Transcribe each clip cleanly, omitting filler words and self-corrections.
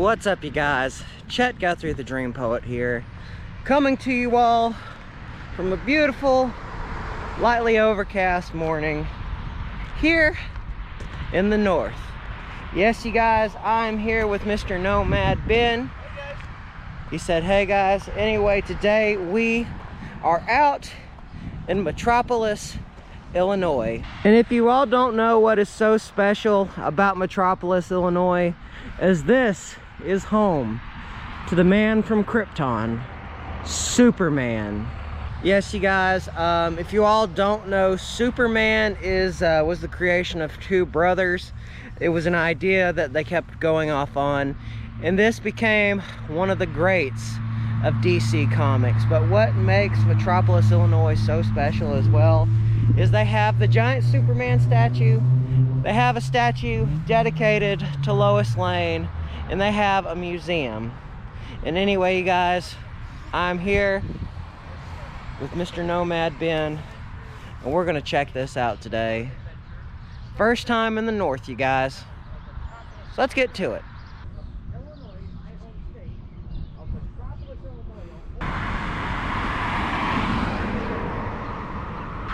What's up, you guys? Chet-Guthrie, the Dream Poet here, coming to you all from a beautiful, lightly overcast morning here in the north. Yes, you guys, I'm here with Mr. Nomad Ben. He said, hey guys. Anyway, today we are out in Metropolis, Illinois. And if you all don't know what is so special about Metropolis, Illinois, is this is home to the man from Krypton, Superman. Yes, you guys, if you all don't know, Superman was the creation of two brothers. It was an idea that they kept going off on, and this became one of the greats of DC Comics. But what makes Metropolis, Illinois so special as well is they have the giant Superman statue, they have a statue dedicated to Lois Lane, and they have a museum. And anyway, you guys, I'm here with Mr. Nomad Ben, and we're gonna check this out today. First time in the north, you guys. So let's get to it.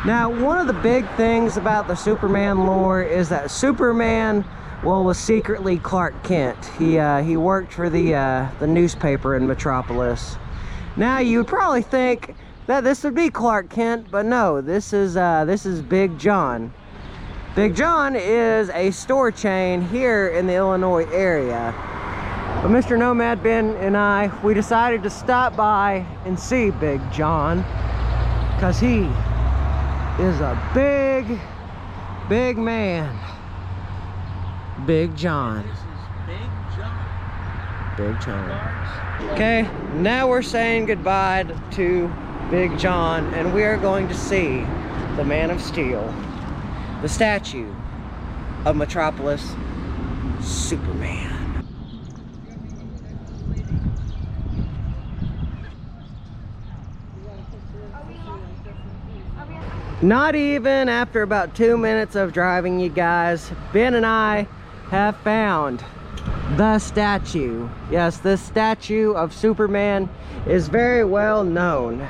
Now, one of the big things about the Superman lore is that Superman, well, was secretly Clark Kent. He worked for the newspaper in Metropolis. Now, you would probably think that this would be Clark Kent, but no, this is Big John. Big John is a store chain here in the Illinois area. But Mr. Nomad Ben and we decided to stop by and see Big John, because he is a big man. Big John. This is Big John. Big John. Okay, now we're saying goodbye to Big John, and we are going to see the Man of Steel, the statue of Metropolis, Superman. Not even after about 2 minutes of driving, you guys, Ben and I have found the statue. Yes, this statue of Superman is very well known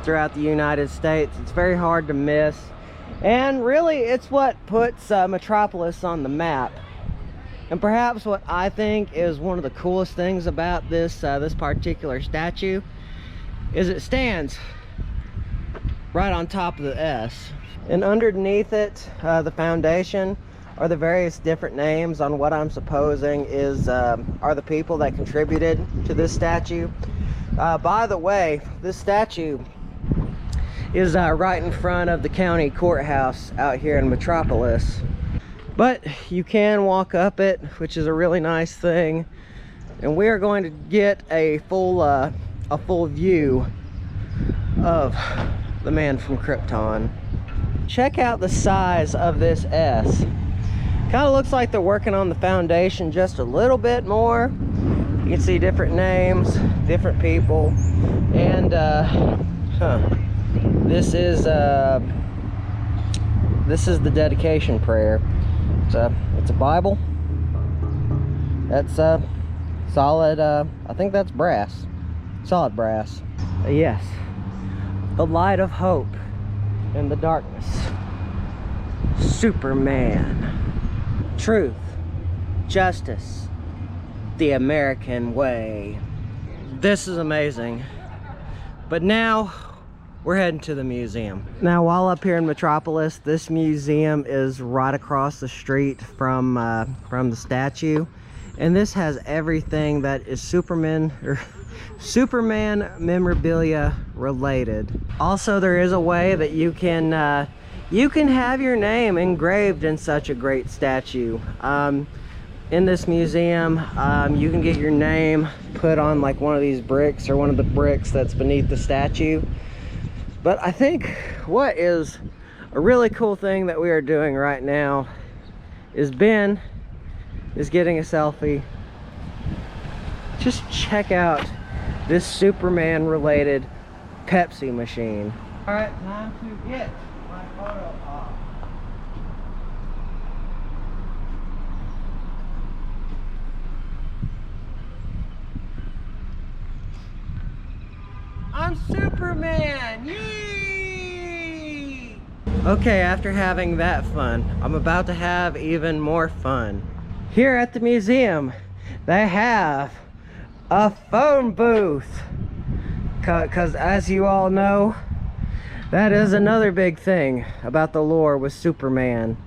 throughout the United States. It's very hard to miss. And really, it's what puts Metropolis on the map. And perhaps what I think is one of the coolest things about this particular statue is it stands right on top of the S. And underneath it, the foundation, are the various different names on what I'm supposing are the people that contributed to this statue. By the way, this statue is right in front of the county courthouse out here in Metropolis. But you can walk up it, which is a really nice thing. And we are going to get a full view of the man from Krypton. Check out the size of this S. Kind of looks like they're working on the foundation just a little bit more. You can see different names, different people, and this is the dedication prayer. It's a Bible. That's solid. I think that's brass, solid brass. Yes, the light of hope in the darkness. Superman. Truth, justice, the American way. This is amazing. But now we're heading to the museum. Now, while up here in Metropolis, this museum is right across the street from the statue, and this has everything that is Superman memorabilia related. Also, there is a way that you can have your name engraved in such a great statue. In this museum, you can get your name put on like one of these bricks or one of the bricks that's beneath the statue. But I think what is a really cool thing that we are doing right now is Ben is getting a selfie. Just check out this Superman related Pepsi machine. All right, time to get my photo op. Superman! Yay! Okay, after having that fun, I'm about to have even more fun. Here at the museum, they have a phone booth. Because as you all know, that is another big thing about the lore with Superman.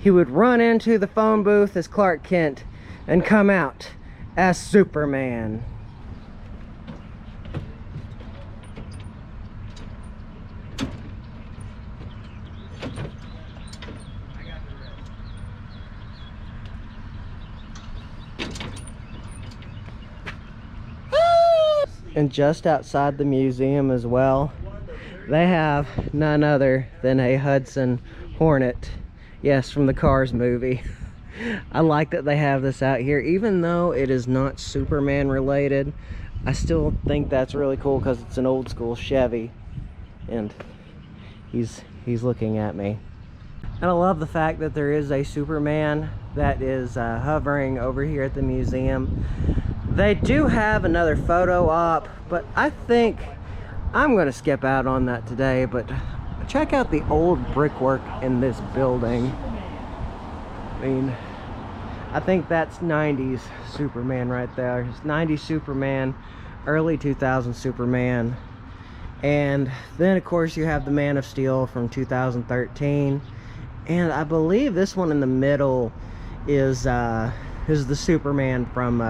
He would run into the phone booth as Clark Kent and come out as Superman. And just outside the museum as well, they have none other than a Hudson Hornet. Yes, from the Cars movie. I like that they have this out here. Even though it is not Superman related, I still think that's really cool because it's an old school Chevy. And he's looking at me. And I love the fact that there is a Superman that is hovering over here at the museum. They do have another photo op, but I think I'm going to skip out on that today. But check out the old brickwork in this building. I mean, I think that's 90s Superman right there. It's 90s Superman, early 2000s Superman. And then of course you have the Man of Steel from 2013. And I believe this one in the middle is the Superman from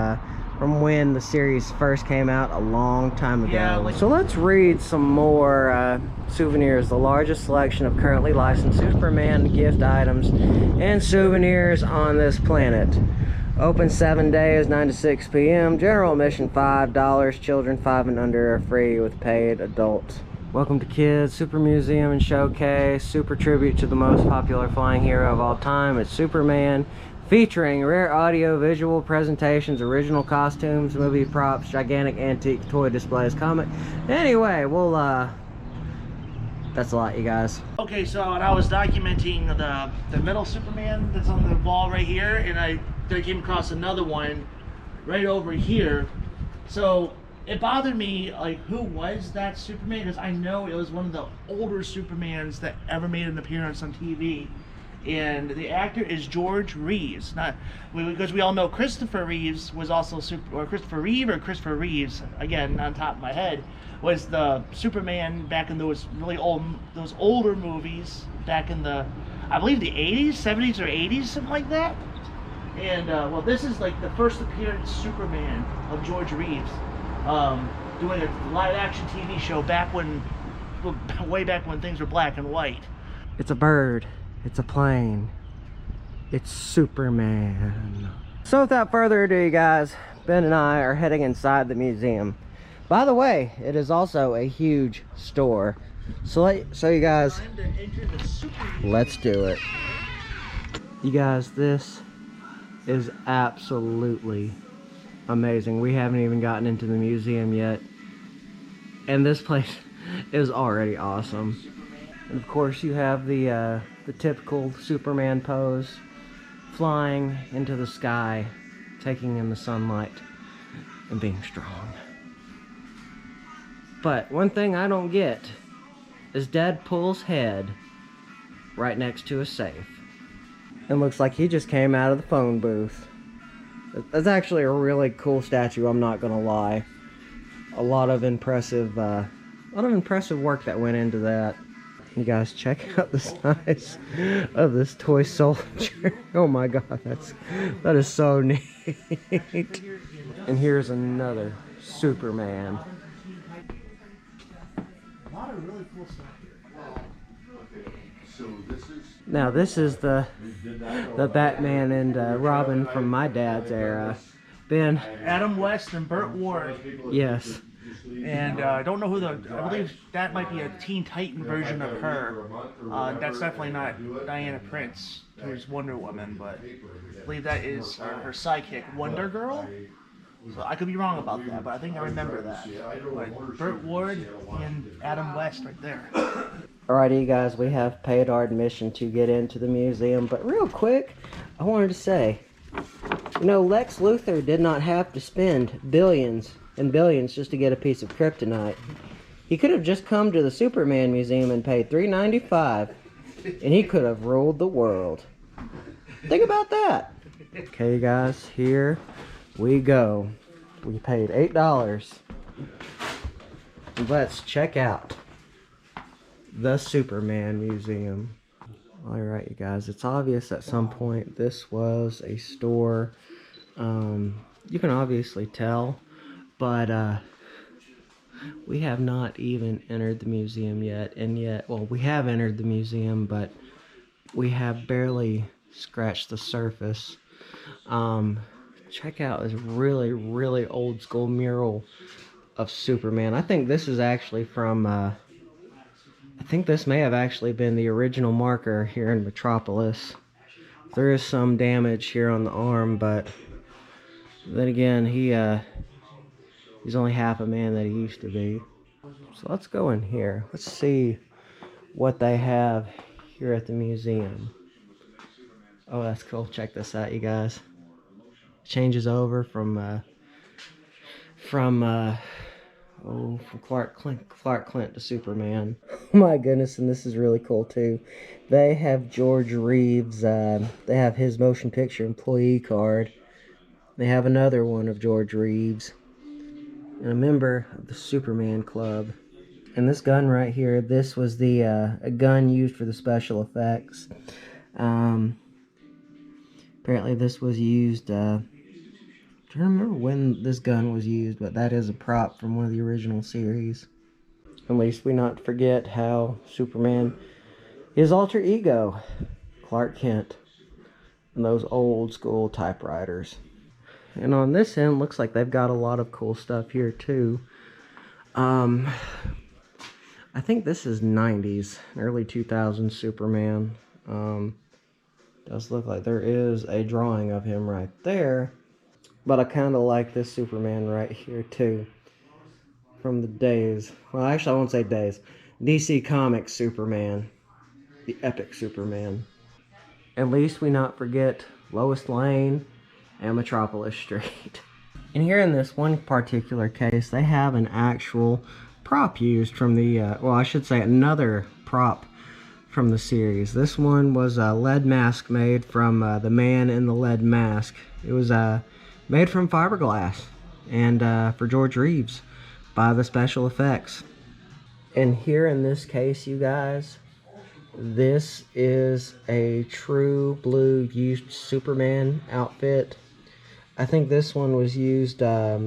when the series first came out a long time ago. Yeah, so let's read some more souvenirs. The largest selection of currently licensed Superman gift items and souvenirs on this planet. Open 7 days, 9 to 6 p.m. General admission $5. Children 5 and under are free with paid adults. Welcome to Kids Super Museum and Showcase. Super tribute to the most popular flying hero of all time. It's Superman. Featuring rare audio, visual presentations, original costumes, movie props, gigantic antique toy displays, comic. Anyway, we'll, that's a lot, you guys. Okay, so and I was documenting the metal Superman that's on the wall right here, and I came across another one right over here. So it bothered me, like, who was that Superman? Because I know it was one of the older Supermans that ever made an appearance on TV. And the actor is George Reeves. Because we all know Christopher Reeves was also Christopher Reeves, again on top of my head, was the Superman back in those older movies back in the, I believe, the 80s, 70s or 80s, something like that. And well, this is like the first appearance Superman of George Reeves, doing a live action TV show way back when things were black and white. It's a bird. It's a plane. It's Superman. So without further ado, you guys, Ben and I are heading inside the museum. By the way, it is also a huge store. So you guys, let's do it. You guys, this is absolutely amazing. We haven't even gotten into the museum yet. And this place is already awesome. And of course you have the typical Superman pose, flying into the sky, taking in the sunlight, and being strong. But one thing I don't get is Deadpool's head right next to a safe. It looks like he just came out of the phone booth. That's actually a really cool statue, I'm not gonna lie. A lot of impressive work that went into that. You guys, check out the size of this toy soldier. Oh my god, that is so neat. And here's another Superman. A lot of really cool stuff here. Now this is the Batman and Robin from my dad's era. Ben. Adam West and Burt Ward. Yes. And I don't know who I believe that might be a Teen Titan version of her. That's definitely not Diana Prince, who's Wonder Woman, but I believe that is her sidekick, Wonder Girl. So I could be wrong about that, but I think I remember that. But Burt Ward and Adam West right there. Alrighty, you guys, we have paid our admission to get into the museum, but real quick, I wanted to say, you know, Lex Luthor did not have to spend billions and billions just to get a piece of kryptonite. He could have just come to the Superman Museum and paid $3.95, and he could have ruled the world. Think about that. Okay, guys, here we go. We paid $8. Let's check out the Superman Museum. Alright, you guys, it's obvious at some point this was a store. You can obviously tell, but we have not even entered the museum yet. And yet, well, we have entered the museum, but we have barely scratched the surface. Check out this really, really old school mural of Superman. I think this is actually from, I think this may have actually been the original marker here in Metropolis. There is some damage here on the arm, but then again, he's only half a man that he used to be. So let's go in here. Let's see what they have here at the museum. Oh, that's cool. Check this out, you guys. Changes over from Clark Kent to Superman. Oh my goodness, and this is really cool too. They have George Reeves. They have his motion picture employee card. They have another one of George Reeves, and a member of the Superman Club. And this gun right here, this was the a gun used for the special effects. Apparently this was used, I'm trying to remember when this gun was used, but that is a prop from one of the original series. At least we not forget how Superman, his alter ego, Clark Kent, and those old school typewriters. And on this end, looks like they've got a lot of cool stuff here too. I think this is 90s, early 2000s Superman. Does look like there is a drawing of him right there. But I kind of like this Superman right here too. From the days, well actually I won't say days, DC Comics Superman. The epic Superman. At least we not forget Lois Lane and Metropolis Street. And here in this one particular case, they have an actual prop used from the, well I should say another prop from the series. This one was a lead mask made from the Man in the Lead Mask. It was made from fiberglass, and for George Reeves by the special effects. And here in this case, you guys, this is a true blue used Superman outfit. I think this one was used, I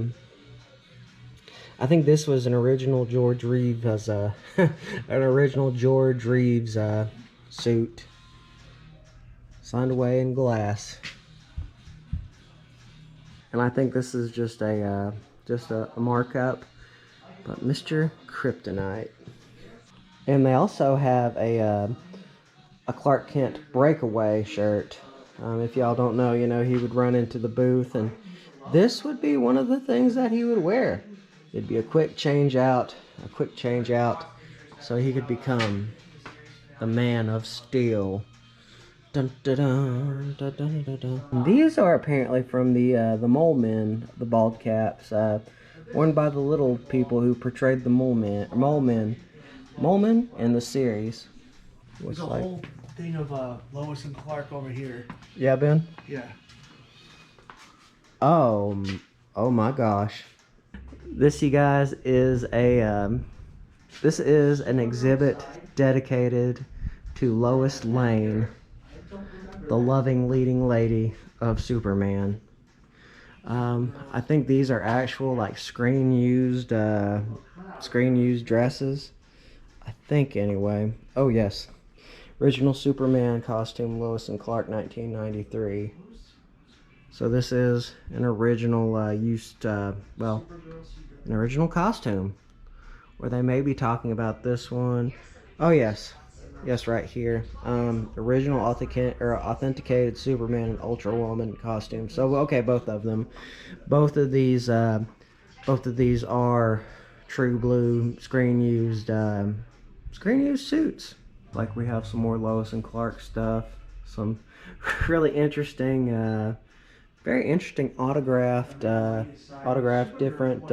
think this was an original George Reeves, an original George Reeves suit, signed away in glass. And I think this is just a markup, but Mr. Kryptonite. And they also have a Clark Kent breakaway shirt. If y'all don't know, you know, he would run into the booth, and this would be one of the things that he would wear. It'd be a quick change out, so he could become the Man of Steel. Dun, dun, dun, dun, dun, dun, dun. These are apparently from the Mole Men, the bald caps, worn by the little people who portrayed the Mole Men in the series. There's a whole thing of Lois and Clark over here. Yeah, Ben? Yeah. Oh my gosh. This, you guys, is this is an exhibit dedicated to Lois Lane, the loving leading lady of Superman. I think these are actual like screen used dresses. I think anyway. Oh yes. Original Superman costume, Lois and Clark, 1993. So this is an original an original costume, where they may be talking about this one. Oh yes, right here. Original authenticated Superman and Ultra Woman costume. So okay, both of them. Both of these are true blue screen used suits. Like we have some more Lois and Clark stuff. Some really interesting, very interesting autographed different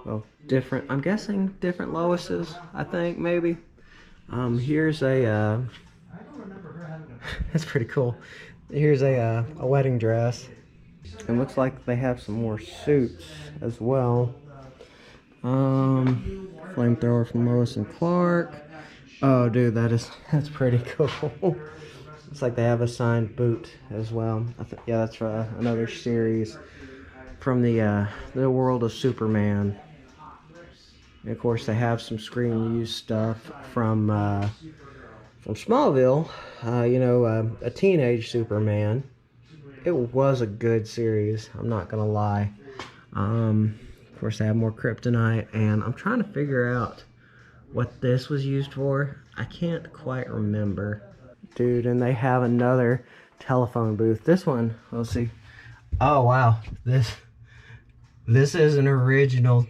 well, different, I'm guessing different Loises, I think, maybe. Here's a, that's pretty cool. Here's a wedding dress. It looks like they have some more suits as well. Flamethrower from Lois and Clark. Oh, dude, that's pretty cool. Looks like they have a signed boot as well. Yeah, that's another series from the world of Superman. And of course, they have some screen used stuff from Smallville. A teenage Superman. It was a good series. I'm not gonna lie. Of course, they have more kryptonite, and I'm trying to figure out what this was used for. I can't quite remember. Dude, and they have another telephone booth. This one, let's see. Oh, wow. This is an original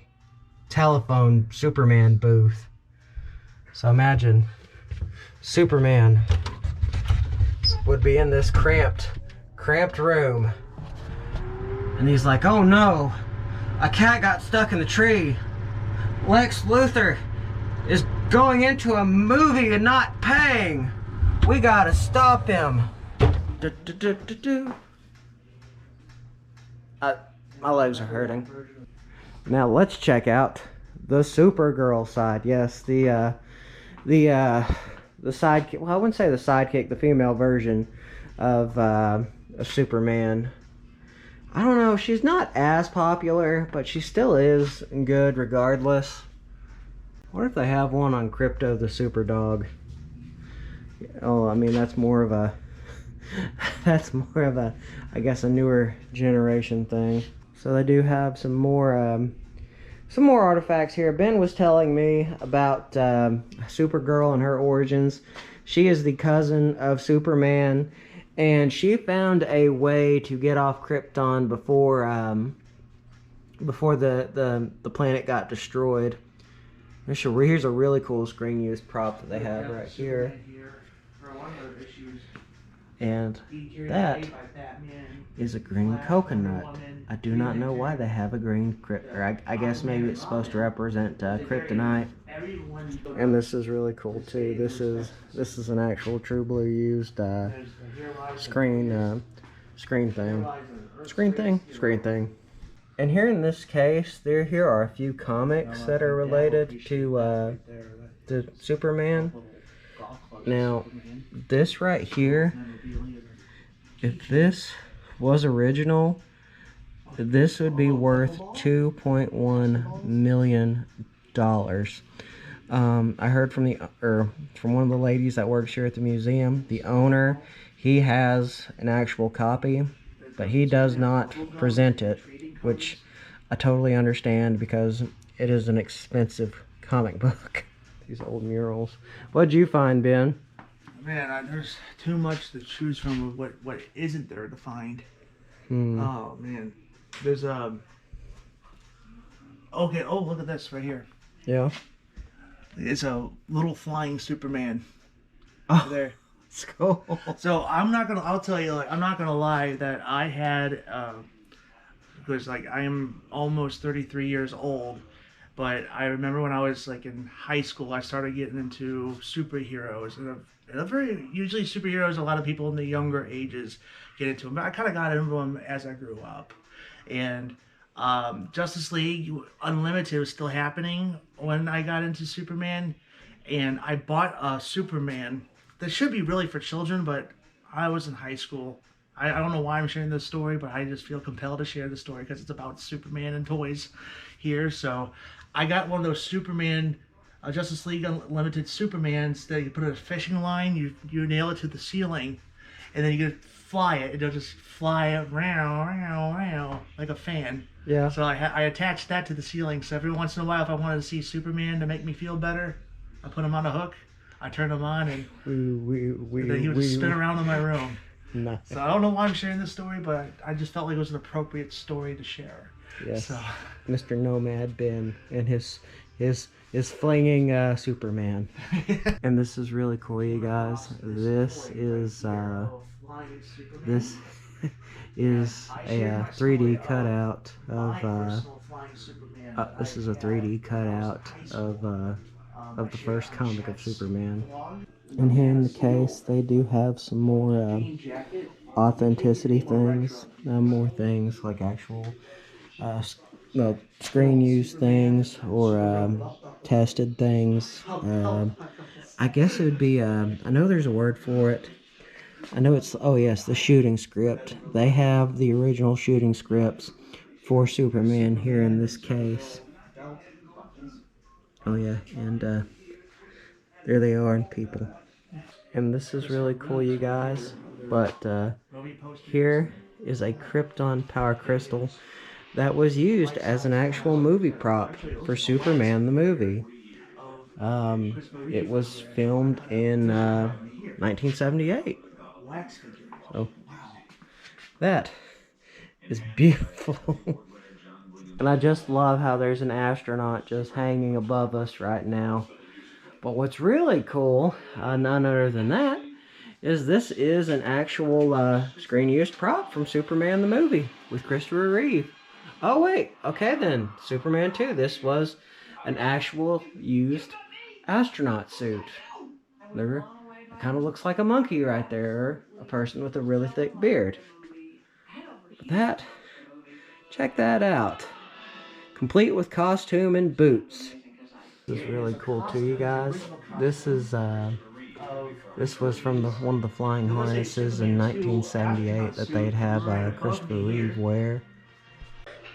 telephone Superman booth. So imagine Superman would be in this cramped room. And he's like, oh no, a cat got stuck in the tree. Lex Luthor is going into a movie and not paying. We gotta stop him. My legs are hurting. Now let's check out the Supergirl side. Yes, the sidekick. Well, I wouldn't say the sidekick, the female version of Superman. I don't know. She's not as popular, but she still is good regardless. What if they have one on Crypto the Superdog? Oh, I mean that's more of a I guess a newer generation thing. So they do have some more artifacts here. Ben was telling me about Supergirl and her origins. She is the cousin of Superman, and she found a way to get off Krypton before the planet got destroyed. Here's a really cool screen use prop that they have right here. And that is a green coconut. I do not know why they have a green I guess maybe it's supposed to represent kryptonite. And this is really cool too. This is an actual True Blue used screen thing. And here in this case, here are a few comics that are related to Superman. Now, this right here, if this was original, this would be worth $2.1 million. I heard from one of the ladies that works here at the museum, the owner, he has an actual copy, but he does not present it, which I totally understand because it is an expensive comic book. These old murals. What'd you find, Ben? Man, there's too much to choose from of what isn't there to find. Oh man, there's okay. Oh, look at this right here. Yeah. It's a little flying Superman. Oh, there. It's cool. So I'll tell you, like, I'm not gonna lie that I had because like I am almost 33 years old. But I remember when I was like in high school, I started getting into superheroes, and usually superheroes. A lot of people in the younger ages get into them, but I kind of got into them as I grew up. And Justice League Unlimited was still happening when I got into Superman, and I bought a Superman that should be really for children, but I was in high school. I don't know why I'm sharing this story, but I just feel compelled to share the story because it's about Superman and toys here. So I got one of those Superman, Justice League Unlimited Supermans that you put a fishing line, you nail it to the ceiling, and then you can fly it. It'll just fly around like a fan. Yeah. So I attached that to the ceiling. So every once in a while, if I wanted to see Superman to make me feel better, I put him on a hook, I turned him on, and then he would spin around in my room. Nice. So I don't know why I'm sharing this story, but I just felt like it was an appropriate story to share. Yes. So. Mr. Nomad Ben and his flinging Superman. And this is really cool, you guys. This is a 3D cutout of This is a 3D cutout of the first comic of Superman. And here in the case, they do have some more authenticity things, more things like actual screen use things or tested things. I guess it would be, I know there's a word for it. I know it's, oh yes, the shooting script. They have the original shooting scripts for Superman here in this case. Oh yeah, and there they are in people. And this is really cool, you guys. But here is a Krypton power crystal that was used as an actual movie prop for Superman the movie. It was filmed in 1978. So that is beautiful. And I just love how there's an astronaut just hanging above us right now. But what's really cool, none other than that, is this is an actual screen used prop from Superman the movie with Christopher Reeve. Oh wait, okay then, Superman 2. This was an actual used astronaut suit. There, it kind of looks like a monkey right there, or a person with a really thick beard. But that, check that out. Complete with costume and boots. This is really cool too, you guys. This was from one of the flying harnesses in 1978 that they'd have Christopher Reeve wear.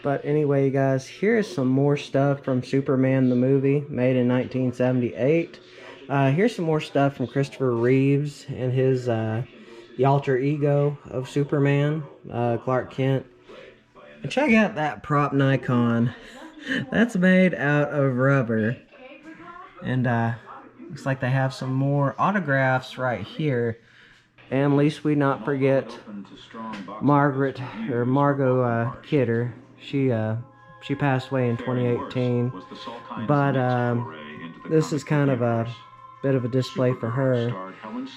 But anyway, you guys, here's some more stuff from Superman the movie, made in 1978. Here's some more stuff from Christopher Reeves and his the alter ego of Superman, Clark Kent. And check out that prop Nikon. That's made out of rubber. And looks like they have some more autographs right here. And least we not forget Margot Kidder. She passed away in 2018. But this is kind of a bit of a display for her.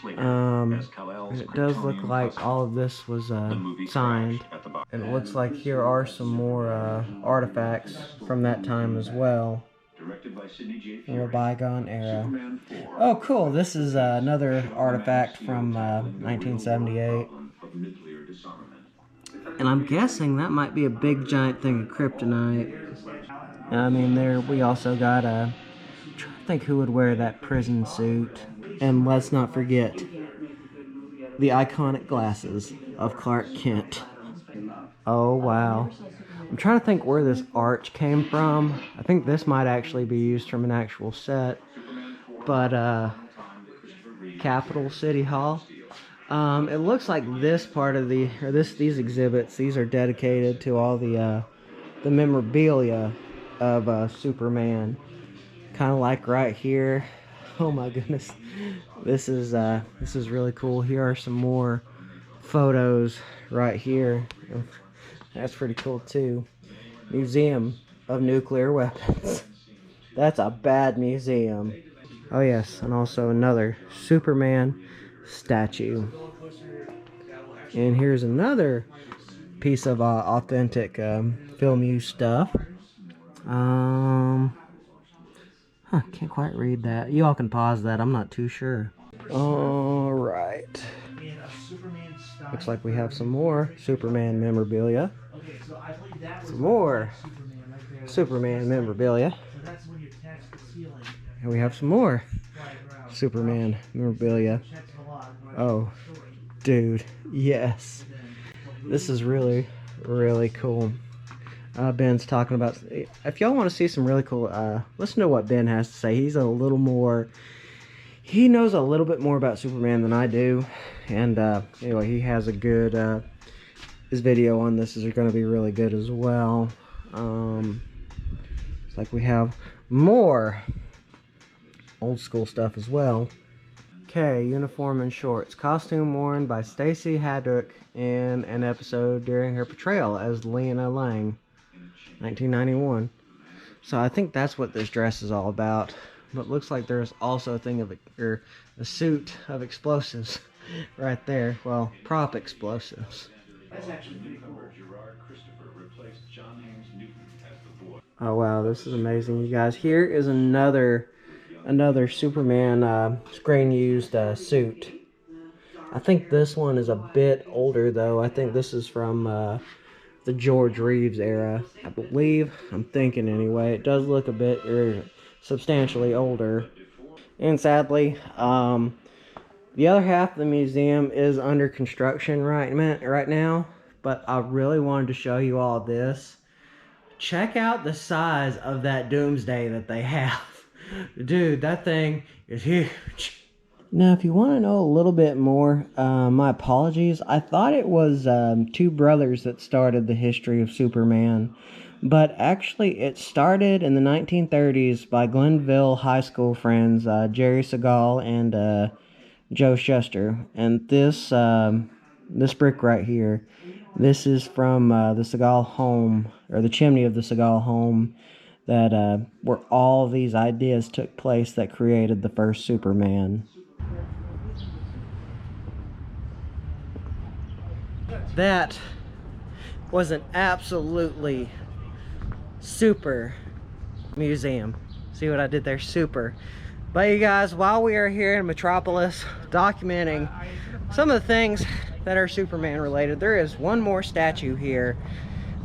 It does look like all of this was signed. And it looks like here are some more artifacts from that time as well. From a bygone era. Oh, cool. This is another artifact from 1978. And I'm guessing that might be a big giant thing of kryptonite. I mean, there we also got a... I'm trying to think who would wear that prison suit. And let's not forget the iconic glasses of Clark Kent. Oh, wow. I'm trying to think where this arch came from. I think this might actually be used from an actual set. But, Capitol City Hall. It looks like this part of these exhibits, these are dedicated to all the memorabilia of Superman. Kind of like right here. Oh my goodness. This is really cool. Here are some more photos right here. That's pretty cool too. Museum of Nuclear Weapons. That's a bad museum. Oh yes, and also another Superman statue. And here's another piece of authentic film use stuff. Can't quite read that. You all can pause that. I'm not too sure. All right. Looks like we have some more Superman memorabilia. Some more Superman memorabilia. And we have some more Superman memorabilia. Oh, dude, yes. This is really, really cool. Ben's talking about... If y'all want to see some really cool... listen to what Ben has to say. He's a little more... He knows a little bit more about Superman than I do. And anyway, he has a good... his video on this is going to be really good as well. It's like we have more old school stuff as well. Okay, uniform and shorts. Costume worn by Stacey Haddock in an episode during her portrayal as Lena Lang, 1991. So I think that's what this dress is all about. But it looks like there's also a thing of a suit of explosives right there. Well, prop explosives. Oh wow, this is amazing, you guys. Here is another Superman screen used suit. I think this one is a bit older though. I think this is from the George Reeves era, I believe. I'm thinking anyway. It does look a bit substantially older. And sadly, the other half of the museum is under construction right now. But I really wanted to show you all this. Check out the size of that Doomsday that they have. Dude, that thing is huge. Now, if you want to know a little bit more, my apologies. I thought it was two brothers that started the history of Superman. But actually, it started in the 1930s by Glenville High School friends, Jerry Segal and Joe Shuster. And this brick right here, this is from the Segal home, or the chimney of the Segal home, that where all these ideas took place that created the first Superman. That was an absolutely super museum. See what I did there? Super. But you guys, while we are here in Metropolis documenting some of the things that are Superman related, there is one more statue here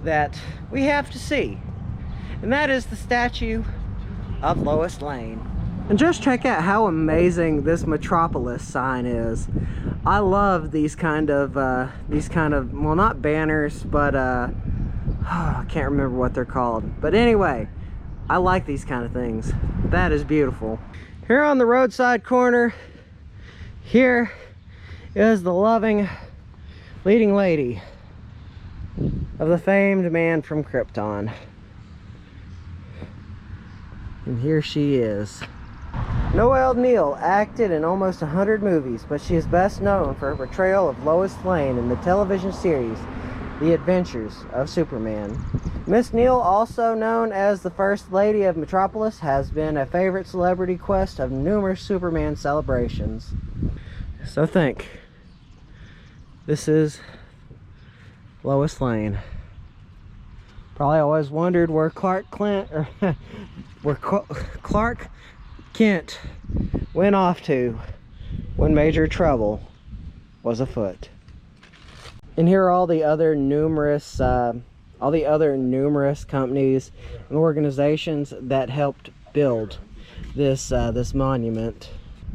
that we have to see, and that is the statue of Lois Lane. And just check out how amazing this Metropolis sign is. I love these kind of well, not banners, but I can't remember what they're called. But anyway, I like these kind of things. That is beautiful. Here on the roadside corner, here is the loving leading lady of the famed man from Krypton. And here she is. Noelle Neal acted in almost 100 movies, but she is best known for her portrayal of Lois Lane in the television series The Adventures of Superman. Miss Neal, also known as the First Lady of Metropolis, has been a favorite celebrity quest of numerous Superman celebrations. So think. This is Lois Lane. Probably always wondered where Clark Kent went off to when major trouble was afoot. And here are all the other numerous companies and organizations that helped build this this monument.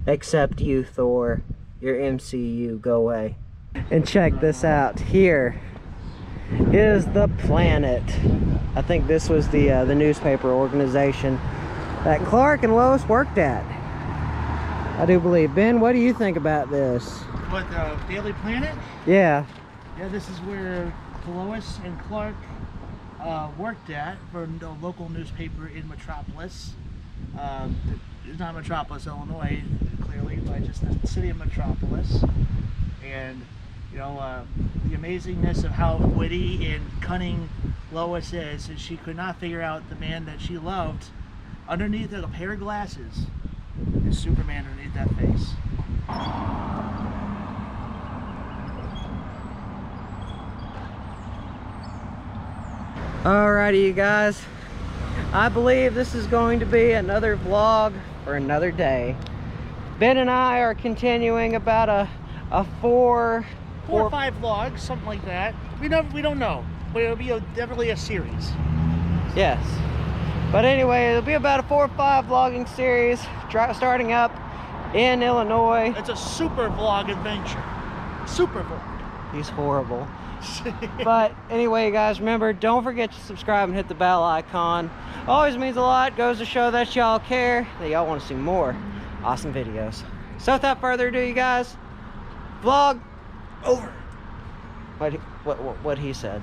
Except you, Thor. Your MCU, go away. And check this out. Here is the Planet. I think this was the newspaper organization that Clark and Lois worked at. I do believe. Ben, what do you think about this? What, the Daily Planet? Yeah. Yeah, this is where Lois and Clark worked at for a local newspaper in Metropolis. It's not Metropolis, Illinois, clearly, but just the city of Metropolis. And, you know, the amazingness of how witty and cunning Lois is she could not figure out the man that she loved underneath a pair of glasses is Superman underneath that face. Alrighty, you guys. I believe this is going to be another vlog for another day. Ben and I are continuing about a four or five vlogs, something like that. We don't know, but it'll be definitely a series. Yes. But anyway, it'll be about a 4 or 5 vlogging series starting up in Illinois. It's a super vlog adventure. Super vlog. He's horrible. But anyway, guys, remember, don't forget to subscribe and hit the bell icon. Always means a lot. Goes to show that y'all care, that y'all want to see more awesome videos. So without further ado, you guys, vlog over. What he said.